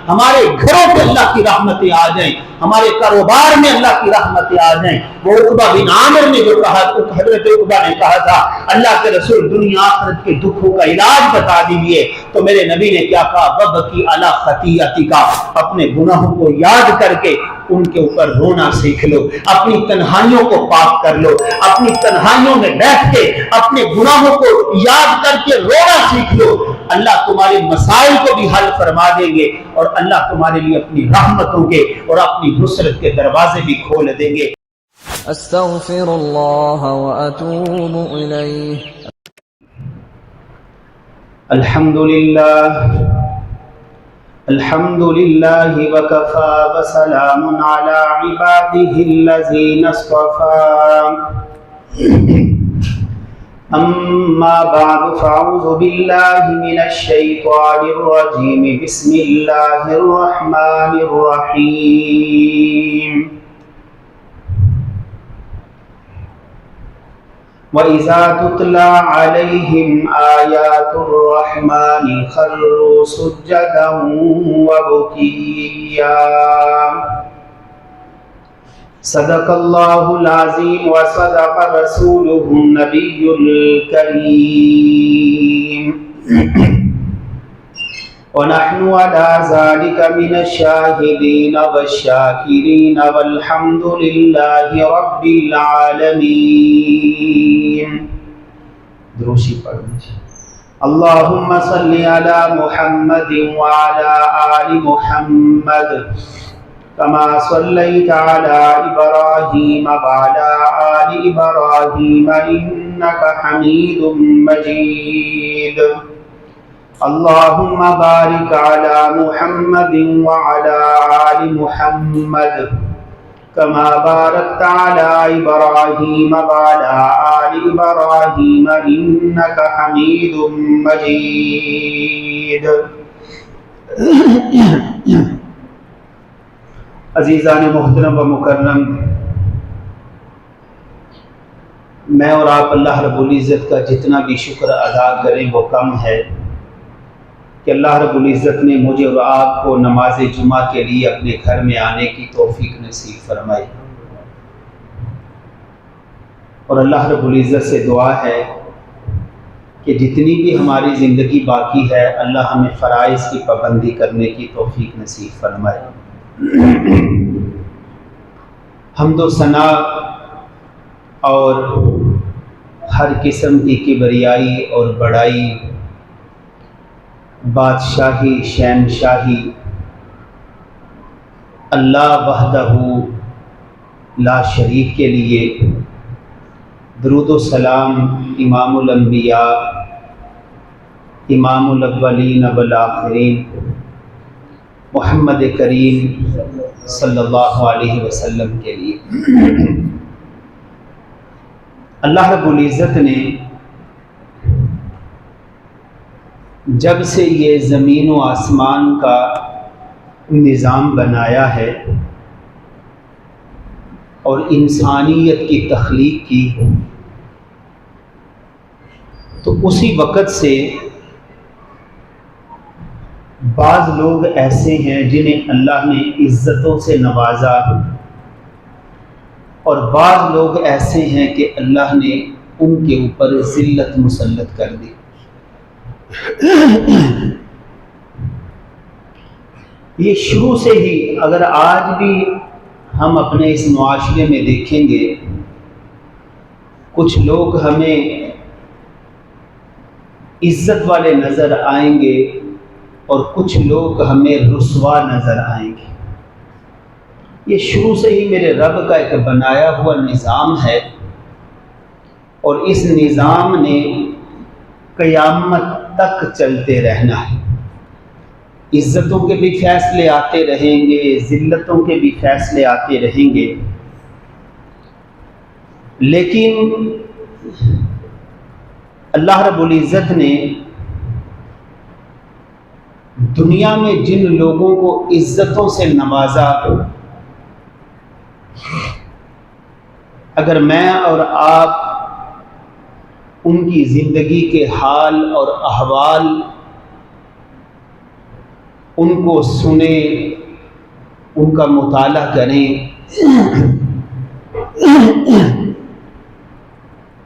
ہمارے گھروں پہ اللہ کی رحمتیں آ جائیں، ہمارے کاروبار میں اللہ کی رحمتیں آ جائیں۔ وہ عقبہ بن عامر نے جو کہا، حضرت عقبہ نے کہا تھا اللہ کے رسول دنیا آخرت کے دکھوں کا علاج بتا دیجیے، تو میرے نبی نے کیا کہا، وَبْكِ عَلَىٰ خَطِيئَتِكَ، اپنے گناہوں کو یاد کر کے ان کے اوپر رونا سیکھ لو، اپنی تنہائیوں کو پاک کر لو، اپنی تنہائیوں میں بیٹھ کے اپنے گناہوں کو یاد کر کے رونا سیکھ لو، اللہ تمہارے مسائل کو بھی حل فرما دیں گے، اور اللہ تمہارے لیے اپنی رحمتوں کے اور اپنی نصرت کے دروازے بھی کھول دیں گے۔ استغفر اللہ واتوب الیہ۔ الحمد للہ وکفا وسلام علی عباده الذین اصطفى، اما بعد فاعوذ باللہ من الشیطان الرجیم، بسم اللہ الرحمن الرحیم۔ وَإِذَا تُتْلَى عَلَيْهِمْ آيَاتُ الرَّحْمَنِ خَرُّوا سُجَّدًا وَبُكِيًّا۔ صدق اللہ العظیم وصدق رسولہ النبی الکریم، وَنَحْنُ عَلَى ذَلِكَ مِنَ الشَّاهِدِينَ وَالشَّاكِرِينَ وَالْحَمْدُ لِلَّهِ رَبِّ الْعَالَمِينَ۔ دروشی پڑھ لیجیے۔ اللہم صلی علی محمد وعلی آل محمد کما صلیت علی ابراہیم وعلی آل ابراہیم انک حمید مجید۔ اللہم بارک علی محمد وعلی آل محمد کما بارکت علی ابراہیم وعلی آل ابراہیم انک حمید مجید۔ عزیزان محترم و مکرم، میں اور آپ اللہ رب العزت کا جتنا بھی شکر ادا کریں وہ کم ہے کہ اللہ رب العزت نے مجھے اور آپ کو نماز جمعہ کے لیے اپنے گھر میں آنے کی توفیق نصیب فرمائی، اور اللہ رب العزت سے دعا ہے کہ جتنی بھی ہماری زندگی باقی ہے اللہ ہمیں فرائض کی پابندی کرنے کی توفیق نصیب فرمائے۔ حمد و ثنا اور ہر قسم کی کبریائی اور بڑائی، بادشاہی، شہنشاہی اللہ وحدہ لا شریک کے لیے۔ درود و سلام امام الانبیاء، امام الاولین والآخرین، محمد کریم صلی اللہ علیہ وسلم کے لیے۔ اللہ رب العزت نے جب سے یہ زمین و آسمان کا نظام بنایا ہے اور انسانیت کی تخلیق کی، تو اسی وقت سے بعض لوگ ایسے ہیں جنہیں اللہ نے عزتوں سے نوازا، اور بعض لوگ ایسے ہیں کہ اللہ نے ان کے اوپر ذلت مسلط کر دی۔ یہ شروع سے ہی، اگر آج بھی ہم اپنے اس معاشرے میں دیکھیں گے، کچھ لوگ ہمیں عزت والے نظر آئیں گے اور کچھ لوگ ہمیں رسوا نظر آئیں گے۔ یہ شروع سے ہی میرے رب کا ایک بنایا ہوا نظام ہے، اور اس نظام نے قیامت تک چلتے رہنا ہے۔ عزتوں کے بھی فیصلے آتے رہیں گے، ذلتوں کے بھی فیصلے آتے رہیں گے، لیکن اللہ رب العزت نے دنیا میں جن لوگوں کو عزتوں سے نوازا، اگر میں اور آپ ان کی زندگی کے حال اور احوال ان کو سنیں، ان کا مطالعہ کریں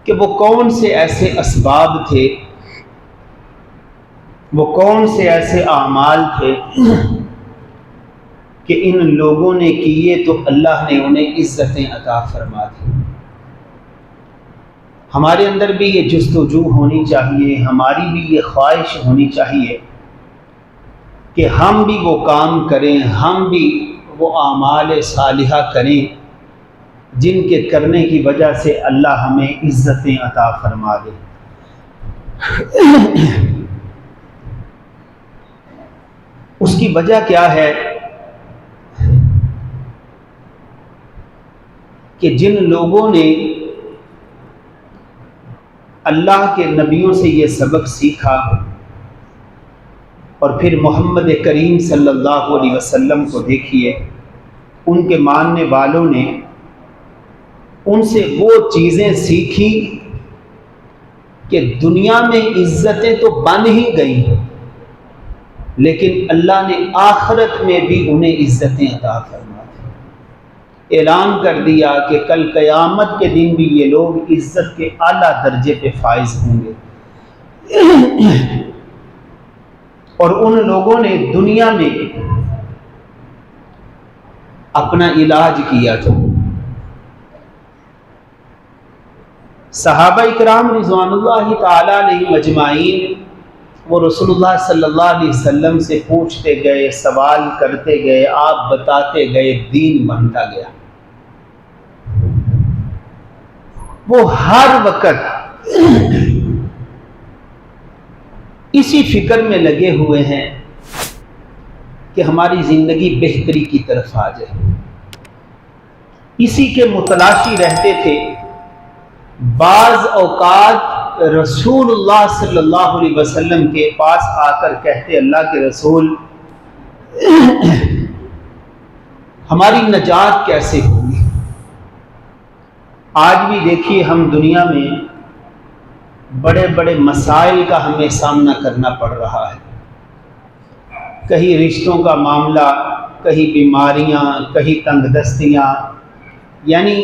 کہ وہ کون سے ایسے اسباب تھے، وہ کون سے ایسے اعمال تھے کہ ان لوگوں نے کیے تو اللہ نے انہیں عزتیں عطا فرما دی۔ ہمارے اندر بھی یہ جستجو ہونی چاہیے، ہماری بھی یہ خواہش ہونی چاہیے کہ ہم بھی وہ کام کریں، ہم بھی وہ اعمال صالحہ کریں جن کے کرنے کی وجہ سے اللہ ہمیں عزتیں عطا فرما دے۔ اس کی وجہ کیا ہے کہ جن لوگوں نے اللہ کے نبیوں سے یہ سبق سیکھا اور پھر محمد کریم صلی اللہ علیہ وسلم کو دیکھیے، ان کے ماننے والوں نے ان سے وہ چیزیں سیکھی کہ دنیا میں عزتیں تو بن ہی گئی، لیکن اللہ نے آخرت میں بھی انہیں عزتیں عطا فرما دی۔ اعلان کر دیا کہ کل قیامت کے دن بھی یہ لوگ عزت کے اعلیٰ درجے پہ فائز ہوں گے۔ اور ان لوگوں نے دنیا میں اپنا علاج کیا تھا۔ صحابہ اکرام رضوان اللہ تعالی علیہ مجمعین وہ رسول اللہ صلی اللہ علیہ وسلم سے پوچھتے گئے، سوال کرتے گئے، آپ بتاتے گئے، دین بنتا گیا۔ وہ ہر وقت اسی فکر میں لگے ہوئے ہیں کہ ہماری زندگی بہتری کی طرف آ جائے، اسی کے متلاشی رہتے تھے۔ بعض اوقات رسول اللہ صلی اللہ علیہ وسلم کے پاس آ کر کہتے، اللہ کے رسول ہماری نجات کیسے ہوگی؟ آج بھی دیکھیے ہم دنیا میں بڑے بڑے مسائل کا ہمیں سامنا کرنا پڑ رہا ہے، کہیں رشتوں کا معاملہ، کہیں بیماریاں، کہیں تنگ دستیاں، یعنی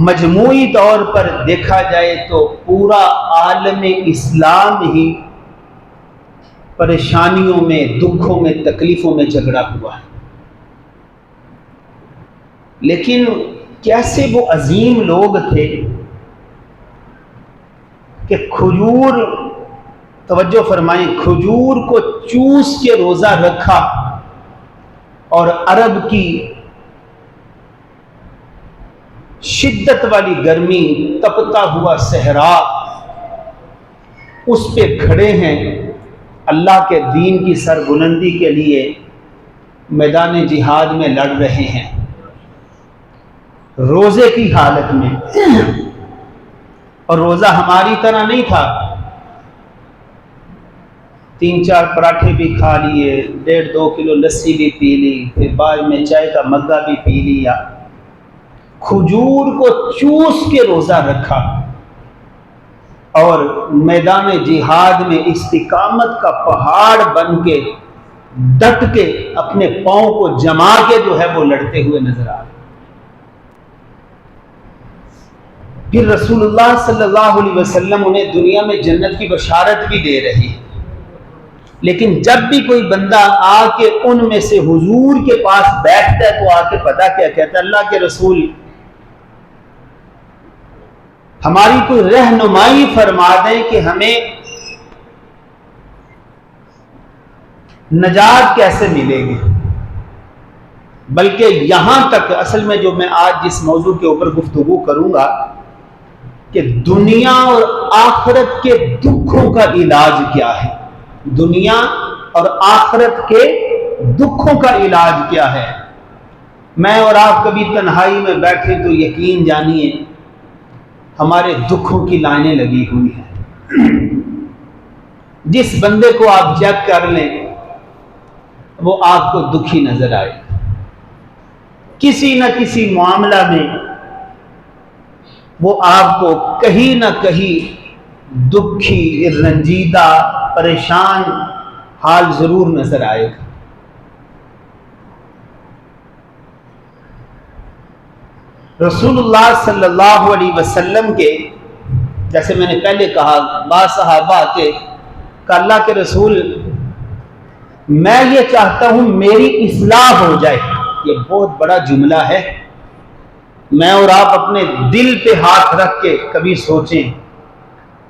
مجموعی طور پر دیکھا جائے تو پورا عالم اسلام ہی پریشانیوں میں، دکھوں میں، تکلیفوں میں جھگڑا ہوا ہے۔ لیکن کیسے وہ عظیم لوگ تھے کہ کھجور، توجہ فرمائیں، کھجور کو چوس کے روزہ رکھا، اور عرب کی شدت والی گرمی، تپتا ہوا صحرا، اس پہ کھڑے ہیں، اللہ کے دین کی سربلندی کے لیے میدان جہاد میں لڑ رہے ہیں، روزے کی حالت میں۔ اور روزہ ہماری طرح نہیں تھا، 3-4 پراٹھے بھی کھا لیے، 1.5-2 کلو لسی بھی پی لی، پھر بعد میں چائے کا مگا بھی پی لیا۔ کھجور کو چوس کے روزہ رکھا اور میدان جہاد میں استقامت کا پہاڑ بن کے، ڈٹ کے، اپنے پاؤں کو جما کے جو ہے وہ لڑتے ہوئے نظر آ رہے۔ پھر رسول اللہ صلی اللہ علیہ وسلم انہیں دنیا میں جنت کی بشارت بھی دے رہی ہے، لیکن جب بھی کوئی بندہ آ کے ان میں سے حضور کے پاس بیٹھتا ہے تو آ کے پتہ کیا کہتا ہے، اللہ کے رسول ہماری کوئی رہنمائی فرما دیں کہ ہمیں نجات کیسے ملے گی۔ بلکہ یہاں تک، اصل میں جو میں آج جس موضوع کے اوپر گفتگو کروں گا کہ دنیا اور آخرت کے دکھوں کا علاج کیا ہے، دنیا اور آخرت کے دکھوں کا علاج کیا ہے۔ میں اور آپ کبھی تنہائی میں بیٹھے تو یقین جانیے ہمارے دکھوں کی لائنیں لگی ہوئی ہیں۔ جس بندے کو آپ چیک کر لیں وہ آپ کو دکھی نظر آئے، کسی نہ کسی معاملہ میں وہ آپ کو کہیں نہ کہیں دکھی، رنجیدہ، پریشان حال ضرور نظر آئے گا۔ رسول اللہ صلی اللہ علیہ وسلم کے، جیسے میں نے پہلے کہا، بعض صحابہ کے کہ اللہ کے رسول میں یہ چاہتا ہوں میری اصلاح ہو جائے. یہ بہت بڑا جملہ ہے. میں اور آپ اپنے دل پہ ہاتھ رکھ کے کبھی سوچیں،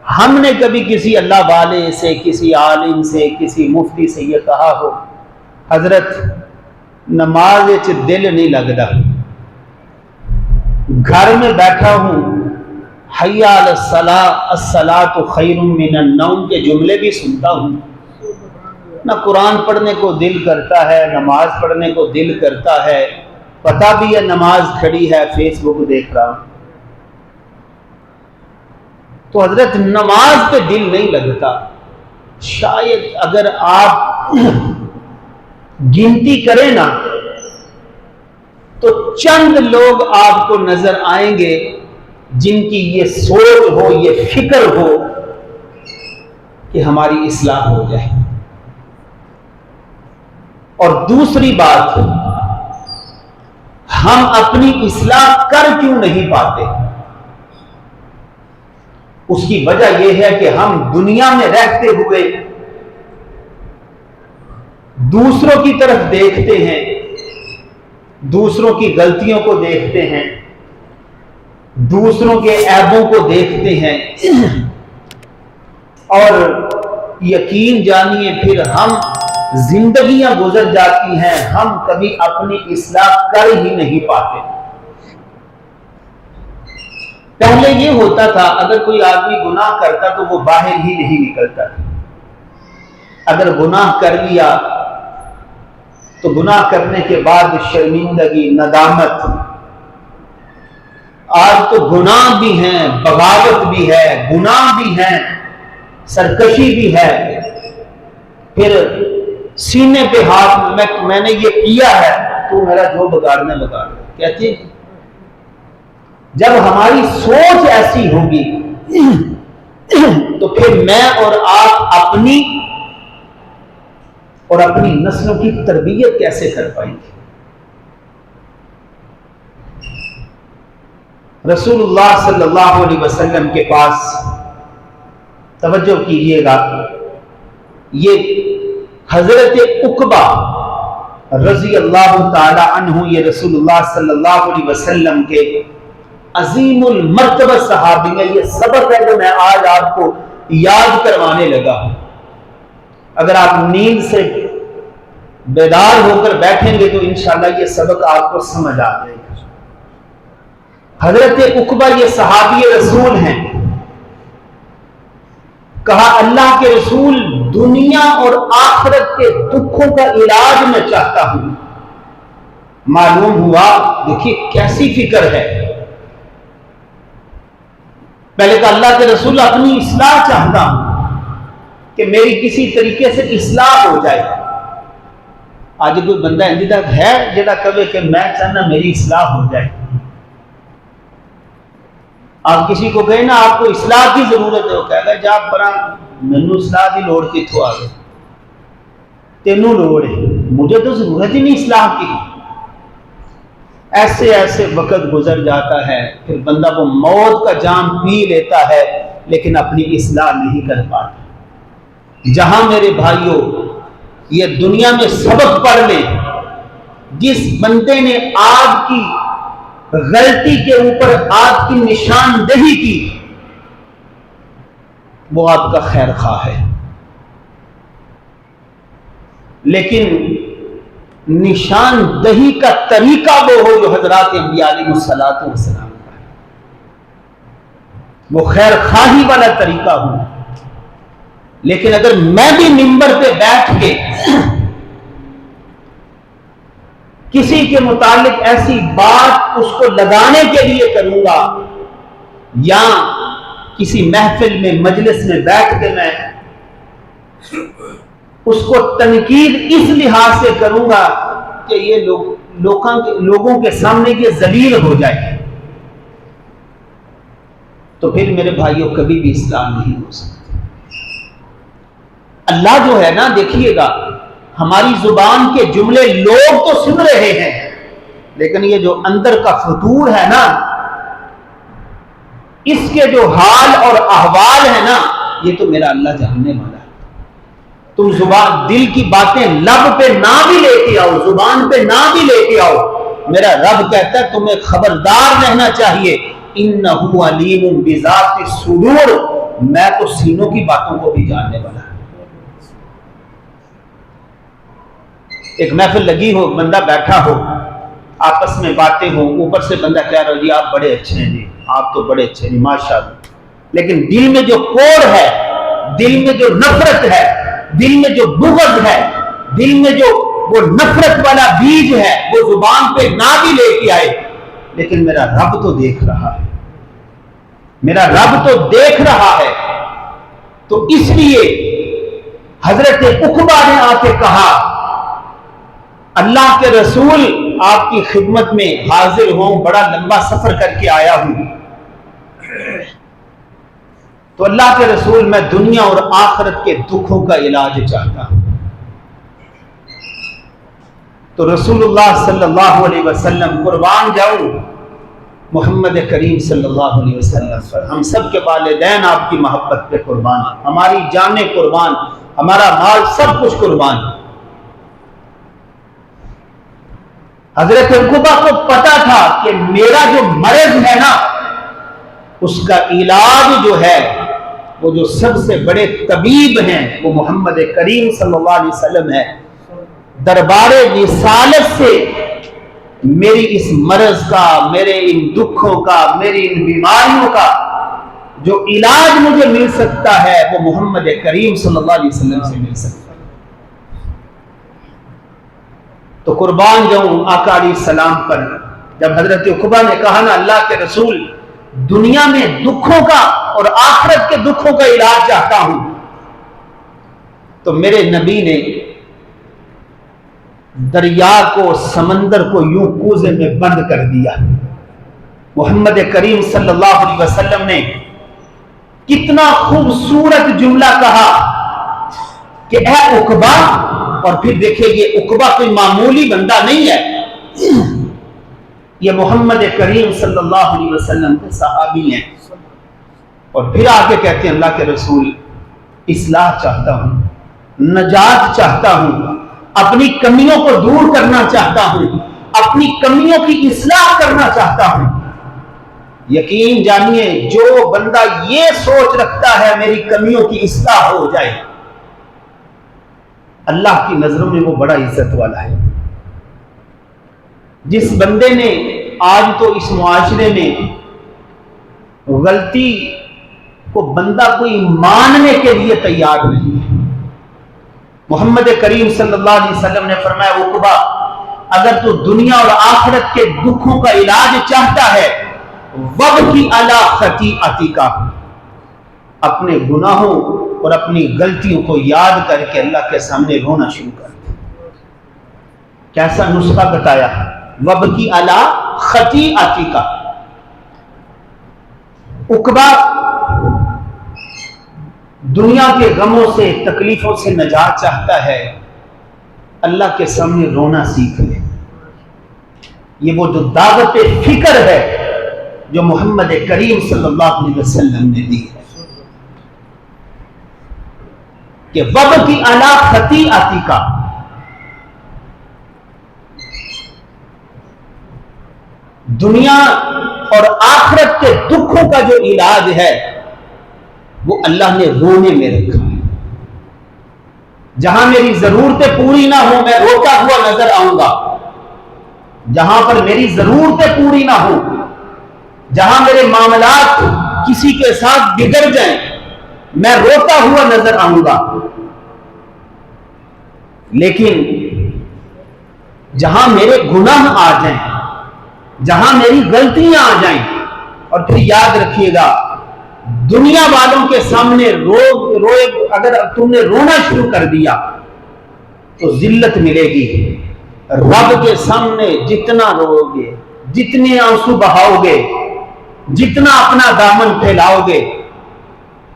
ہم نے کبھی کسی اللہ والے سے، کسی عالم سے، کسی مفتی سے یہ کہا ہو حضرت نماز وچ دل نہیں لگتا، گھر میں بیٹھا ہوں حی علی الصلاۃ الصلاۃ خیر من النوم کے جملے بھی سنتا ہوں، نہ قرآن پڑھنے کو دل کرتا ہے، نماز پڑھنے کو دل کرتا ہے، پتہ بھی ہے نماز کھڑی ہے، فیس بک دیکھ رہا ہوں. تو حضرت نماز پہ دل نہیں لگتا. شاید اگر آپ گنتی کریں نا تو چند لوگ آپ کو نظر آئیں گے جن کی یہ سوچ ہو، یہ فکر ہو کہ ہماری اصلاح ہو جائے. اور دوسری بات، ہم اپنی اصلاح کر کیوں نہیں پاتے؟ اس کی وجہ یہ ہے کہ ہم دنیا میں رہتے ہوئے دوسروں کی طرف دیکھتے ہیں، دوسروں کی غلطیوں کو دیکھتے ہیں، دوسروں کے عیبوں کو دیکھتے ہیں، اور یقین جانیے پھر ہم زندگیاں گزر جاتی ہیں، ہم کبھی اپنی اصلاح کر ہی نہیں پاتے. پہلے یہ ہوتا تھا اگر کوئی آدمی گناہ کرتا تو وہ باہر ہی نہیں نکلتا تھا. اگر گناہ کر لیا تو گناہ کرنے کے بعد شرمندگی، ندامت. آج تو گناہ بھی ہیں، بغاوت بھی ہے، گناہ بھی ہیں، سرکشی بھی ہے، پھر سینے پہ ہاتھ، میں نے یہ کیا ہے تو میرا جو بگاڑنا بگاڑ کہتے ہیں. جب ہماری سوچ ایسی ہوگی تو پھر میں اور آپ اپنی اور اپنی نسلوں کی تربیت کیسے کر پائیں گے؟ رسول اللہ صلی اللہ علیہ وسلم کے پاس توجہ کیجیے گا، یہ حضرت عقبہ رضی اللہ تعالی عنہ، یہ رسول اللہ صلی اللہ علیہ وسلم کے عظیم المرتبہ صحابی ہیں. یہ سبق ہے جو میں آج آپ کو یاد کروانے لگا ہوں. اگر آپ نیند سے بیدار ہو کر بیٹھیں گے تو انشاءاللہ یہ سبق آپ کو سمجھ آ جائے گا. حضرت عقبہ یہ صحابی رسول ہیں. کہا اللہ کے رسول دنیا اور آخرت کے دکھوں کا علاج میں چاہتا ہوں. معلوم ہوا، دیکھیے کیسی فکر ہے. پہلے کہ اللہ کے رسول اپنی اصلاح چاہتا ہوں کہ میری کسی طریقے سے اصلاح ہو جائے. آج کوئی بندہ اندھی تک ہے جڑا کہے کہ میں چاہنا میری اصلاح ہو جائے. آپ کسی کو کہیں نا آپ کو اصلاح کی ضرورت ہے، وہ کہے گا جا پرا مینوں اصلاح کی لوڑ کتوں آ گئی، تینوں لوڑ ہے، مجھے تو ضرورت ہی نہیں اصلاح کی. ایسے ایسے وقت گزر جاتا ہے، پھر بندہ وہ موت کا جام پی لیتا ہے لیکن اپنی اصلاح نہیں کر پاتا. جہاں میرے بھائیوں یہ دنیا میں سبق پڑھ لیں، جس بندے نے آپ کی غلطی کے اوپر آپ کی نشاندہی کی وہ آپ کا خیر خواہ ہے، لیکن نشاندہی کا طریقہ وہ ہو جو حضرات انبیاء علیہ الصلوۃ والسلام کا ہے، وہ خیر خواہی والا طریقہ ہو. لیکن اگر میں بھی منبر پہ بیٹھ کے کسی کے متعلق ایسی بات اس کو لگانے کے لیے کروں گا، یا کسی محفل میں مجلس میں بیٹھ کے میں اس کو تنقید اس لحاظ سے کروں گا کہ یہ لوگوں کے سامنے یہ ذلیل ہو جائے، تو پھر میرے بھائیوں کبھی بھی اصلاح نہیں ہو سکتی. اللہ جو ہے نا، دیکھیے گا ہماری زبان کے جملے لوگ تو سن رہے ہیں لیکن یہ جو اندر کا فطور ہے نا، اس کے جو حال اور احوال ہے نا، یہ تو میرا اللہ جاننے والا ہے۔ تم زبان دل کی باتیں لب پہ نہ بھی لے کے آؤ، زبان پہ نہ بھی لے کے آؤ، میرا رب کہتا ہے تمہیں خبردار رہنا چاہیے، انہ علیم بذات الصدور، میں تو سینوں کی باتوں کو بھی جاننے والا ہوں۔ ایک محفل لگی ہو، بندہ بیٹھا ہو، آپس میں باتیں ہوں، اوپر سے بندہ کہہ رہا ہو جی آپ بڑے اچھے ہیں، جی آپ تو بڑے اچھے ہیں ماشاءاللہ، لیکن دل میں جو کوڑ ہے، دل میں جو نفرت ہے، دل میں جو بغض ہے، دل میں جو وہ نفرت والا بیج ہے، وہ زبان پہ نہ بھی لے کے آئے، لیکن میرا رب تو دیکھ رہا ہے، میرا رب تو دیکھ رہا ہے۔ تو اس لیے حضرت عقبہ نے آ کے کہا اللہ کے رسول آپ کی خدمت میں حاضر ہوں، بڑا لمبا سفر کر کے آیا ہوں، تو اللہ کے رسول میں دنیا اور آخرت کے دکھوں کا علاج چاہتا ہوں۔ تو رسول اللہ صلی اللہ علیہ وسلم قربان جاؤں محمد کریم صلی اللہ علیہ وسلم پر، ہم سب کے والدین آپ کی محبت پہ قربان، ہماری جانیں قربان، ہمارا مال سب کچھ قربان۔ حضرت عقبہ کو پتا تھا کہ میرا جو مرض ہے نا، اس کا علاج جو ہے، وہ جو سب سے بڑے طبیب ہیں وہ محمد کریم صلی اللہ علیہ وسلم ہے۔ دربار رسالت سے میری اس مرض کا، میرے ان دکھوں کا، میری ان بیماریوں کا جو علاج مجھے مل سکتا ہے، وہ محمد کریم صلی اللہ علیہ وسلم سے مل سکتا ہے۔ تو قربان جاؤں آقا علیہ السلام پر، جب حضرت عقبہ نے کہا نا اللہ کے رسول دنیا میں دکھوں کا اور آخرت کے دکھوں کا علاج چاہتا ہوں، تو میرے نبی نے دریا کو، سمندر کو یوں کوزے میں بند کر دیا۔ محمد کریم صلی اللہ علیہ وسلم نے کتنا خوبصورت جملہ کہا کہ اے عقبہ، اور پھر دیکھیں یہ عقبہ کوئی معمولی بندہ نہیں ہے، یہ محمد کریم صلی اللہ علیہ وسلم کے صحابی ہیں، اور پھر آگے کہتے ہیں اللہ کے رسول اصلاح چاہتا ہوں، نجات چاہتا ہوں، اپنی کمیوں کو دور کرنا چاہتا ہوں، اپنی کمیوں کی اصلاح کرنا چاہتا ہوں۔ یقین جانیے جو بندہ یہ سوچ رکھتا ہے میری کمیوں کی اصلاح ہو جائے، اللہ کی نظروں میں وہ بڑا عزت والا ہے۔ جس بندے نے آج تو اس معاشرے میں غلطی کو بندہ کوئی ماننے کے لیے تیار نہیں ہے، محمد کریم صلی اللہ علیہ وسلم نے فرمایا عقبہ اگر تو دنیا اور آخرت کے دکھوں کا علاج چاہتا ہے، وَبْكِ عَلَىٰ خَطِیئَتِکَ، اپنے گناہوں اور اپنی غلطیوں کو یاد کر کے اللہ کے سامنے رونا شروع کر دے۔ کیسا نسخہ بتایا؟ وَبْكِ عَلَىٰ خَطِیئَتِکَ۔ عقبہ دنیا کے غموں سے، تکلیفوں سے نجات چاہتا ہے، اللہ کے سامنے رونا سیکھ لے۔ یہ وہ جو دعوت فکر ہے جو محمد کریم صلی اللہ علیہ وسلم نے دی ہے کہ وَبْكِ عَلَىٰ خَطِیئَتِکَ، دنیا اور آخرت کے دکھوں کا جو علاج ہے وہ اللہ نے رونے میں رکھا ہے۔ جہاں میری ضرورتیں پوری نہ ہوں میں روتا ہوا نظر آؤں گا، جہاں پر میری ضرورتیں پوری نہ ہوں، جہاں میرے معاملات کسی کے ساتھ بگڑ جائیں، میں روتا ہوا نظر آؤں گا، لیکن جہاں میرے گناہ آ جائیں، جہاں میری غلطیاں آ جائیں، اور پھر یاد رکھیے گا دنیا والوں کے سامنے روئے اگر تم نے رونا شروع کر دیا تو ذلت ملے گی، رب کے سامنے جتنا رو گے، جتنے آنسو بہاؤ گے، جتنا اپنا دامن پھیلاؤ گے،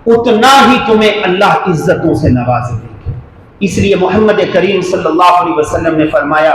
اتنا ہی تمہیں اللہ عزتوں سے نواز دے گے۔ اس لیے محمد کریم صلی اللہ علیہ وسلم نے فرمایا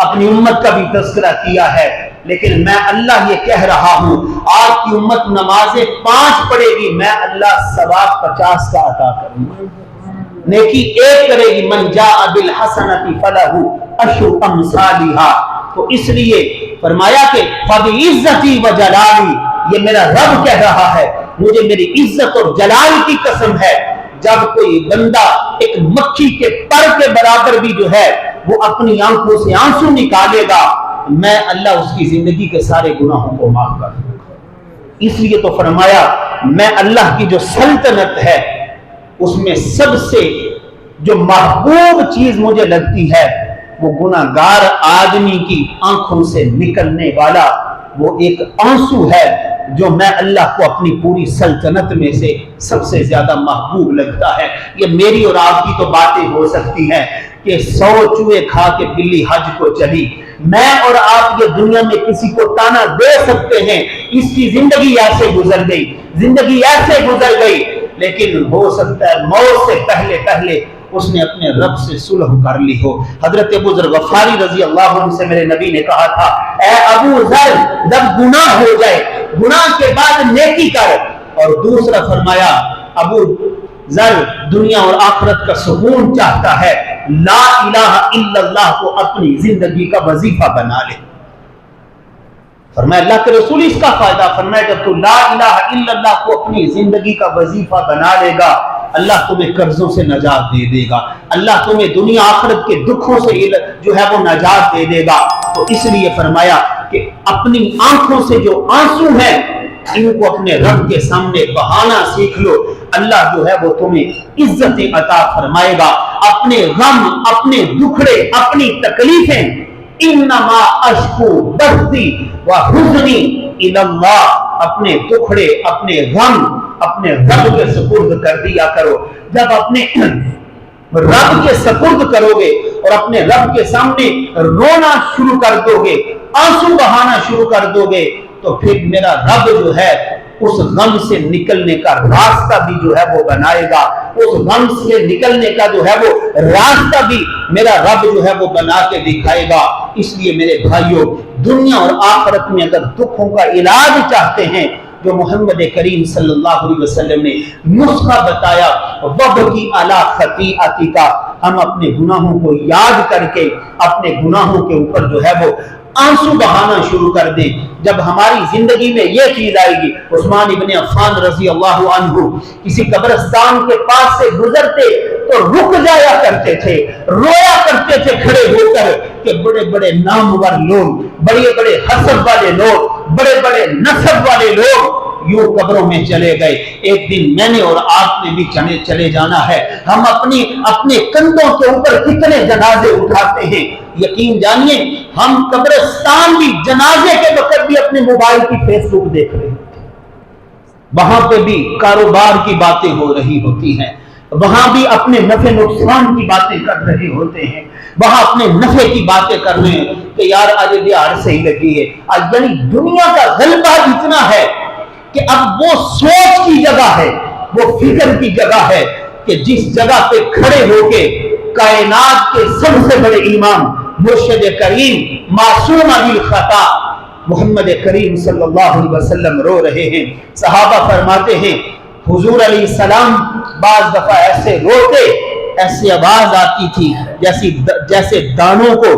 اپنی امت کا بھی تذکرہ کیا ہے، لیکن میں اللہ یہ کہہ رہا ہوں آپ کی امت نمازیں 5 پڑھے گی، میں اللہ ثواب 50 کا عطا کروں گا، نیکی 1 کرے گی، من جاء بالحسنۃ فلہ عشر امثالھا۔ تو اس لیے فرمایا کہ فبعزتی وجلالی، یہ میرا رب کہہ رہا ہے، مجھے میری عزت اور جلال کی قسم ہے، جب کوئی بندہ ایک مکھی کے پر کے برابر بھی جو ہے وہ اپنی آنکھوں سے آنسو نکالے گا، میں اللہ اس کی زندگی کے سارے گناہوں کو معاف کر دوں گا۔ اس لیے تو فرمایا میں اللہ کی جو سلطنت ہے اس میں سب سے جو محبوب چیز مجھے لگتی ہے وہ گناہگار آدمی کی آنکھوں سے نکلنے والا وہ ایک آنسو ہے، جو میں اللہ کو اپنی پوری سلطنت میں سے سب سے زیادہ محبوب لگتا ہے۔ یہ میری اور آپ کی تو باتیں ہو سکتی ہیں کہ 100 چوہے کھا کے بلی حج کو چلی، میں اور آپ یہ دنیا میں کسی کو تانا دے سکتے ہیں اس کی زندگی ایسے گزر گئی، زندگی ایسے گزر گئی، لیکن ہو سکتا ہے موت سے پہلے پہلے اس نے اپنے رب سے صلح کر لی ہو۔ حضرت ابو ذر غفاری رضی اللہ عنہ سے میرے نبی نے کہا تھا، اے ابو ذر جب گناہ ہو جائے گناہ کے بعد نیکی کر، اور دوسرا فرمایا ابو ذر دنیا اور آخرت کا سکون چاہتا ہے، لا الہ الا اللہ کو اپنی زندگی کا وظیفہ بنا لے۔ فرمایا اللہ کے رسول اس کا فائدہ، فرمایا جب تو لا الہ الا اللہ کو اپنی زندگی کا وظیفہ بنا لے گا اللہ تمہیں قرضوں سے نجات دے دے گا، اللہ تمہیں دنیا آخرت کے دکھوں سے جو ہے وہ نجات دے دے گا۔ تو اس لیے فرمایا کہ اپنی آنکھوں سے جو آنسو ہیں ان کو اپنے رب کے سامنے بہانا سیکھ لو، اللہ جو ہے وہ تمہیں عزت عطا فرمائے گا۔ اپنے غم، اپنے دکھڑے، اپنی تکلیفیں انما اشکو بثی وحزنی الی اللہ، اپنے دکھڑے، اپنے غم اپنے رب کے سپرد کر دیا کرو۔ جب اپنے رب کے سپرد کرو گے اور اپنے رب کے سامنے رونا شروع کر دو گے، آنسو بہانا شروع کر دو گے، تو پھر میرا رب جو ہے اس غم سے نکلنے کا راستہ بھی جو ہے وہ بنائے گا، اس غم سے نکلنے کا جو ہے وہ راستہ بھی میرا رب جو ہے وہ بنا کے دکھائے گا۔ اس لیے میرے بھائیوں دنیا اور آخرت میں اگر دکھوں کا علاج چاہتے ہیں جو محمد کریم صلی اللہ علیہ وسلم نے نسخہ بتایا، وَبْكِ عَلَىٰ خَطِيئَتِكَ، ہم اپنے گناہوں کو یاد کر کے اپنے گناہوں کے اوپر جو ہے وہ آنسو بہانا شروع کر دیں۔ جب ہماری زندگی میں یہ چیز آئے گی، عثمان ابن عفان رضی اللہ عنہ کسی قبرستان کے پاس سے گزرتے تو رک جایا کرتے تھے، رویا کرتے تھے کھڑے ہو کر کہ بڑے بڑے نامور لوگ، بڑے بڑے حسب والے لوگ، بڑے بڑے نسب والے لوگ یوں قبروں میں چلے گئے، ایک دن میں نے اور آپ نے بھی چلے جانا ہے۔ ہم اپنے کندھوں کے اوپر کتنے جنازے اٹھاتے ہیں، یقین جانیے ہم قبرستان بھی جنازے کے وقت بھی اپنے موبائل کی فیس بک دیکھ رہے ہیں، وہاں پہ بھی کاروبار کی باتیں ہو رہی ہوتی ہیں، وہاں بھی اپنے نفع نقصان کی باتیں کر رہے ہوتے ہیں، وہاں اپنے نفع کی باتیں کر رہے ہیں کہ یار آج دیہار صحیح لگی ہے آج، یعنی دنیا کا غلبہ اتنا ہے کہ اب وہ سوچ کی جگہ ہے، وہ فکر کی جگہ ہے کہ جس جگہ پہ کھڑے ہو کے کائنات کے سب سے بڑے امام مرشد کریم معصوم علی الخطا محمد کریم صلی اللہ علیہ وسلم رو رہے ہیں۔ صحابہ فرماتے ہیں حضور علیہ السلام بعض دفعہ ایسے روتے، ایسی آواز آتی تھی جیسے دانوں کو،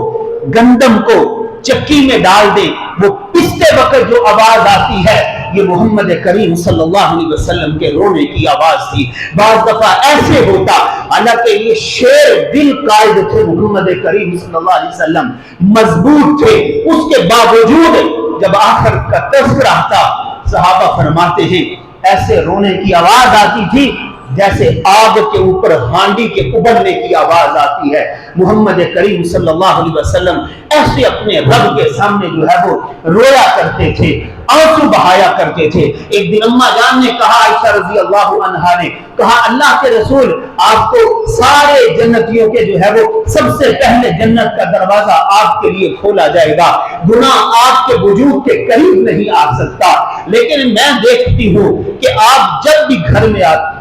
گندم کو چکی میں ڈال دیں، وہ پستے وقت جو آواز آتی ہے یہ محمد کریم صلی اللہ علیہ وسلم کے رونے کی آواز تھی۔ بعض دفعہ ایسے ہوتا، حالانکہ یہ شیر دل قائد تھے محمد کریم صلی اللہ علیہ وسلم، مضبوط تھے، اس کے باوجود جب آخر کا تذکرہ تھا صحابہ فرماتے ہیں ایسے رونے کی آواز آتی تھی جیسے آگ کے اوپر ہانڈی کے ابلنے کی آواز آتی ہے۔ محمد کریم صلی اللہ علیہ وسلم ایسے اپنے رب کے سامنے جو ہے وہ رویا کرتے تھے، آنسو بہایا کرتے تھے۔ ایک دن اماں جان نے کہا، عائشہ رضی اللہ عنہا نے کہا اللہ کے رسول آپ کو سارے جنتیوں کے جو ہے وہ سب سے پہلے جنت کا دروازہ آپ کے لیے کھولا جائے گا، گناہ آپ کے وجود کے قریب نہیں آ سکتا، لیکن میں دیکھتی ہوں کہ آپ جب بھی گھر میں آتے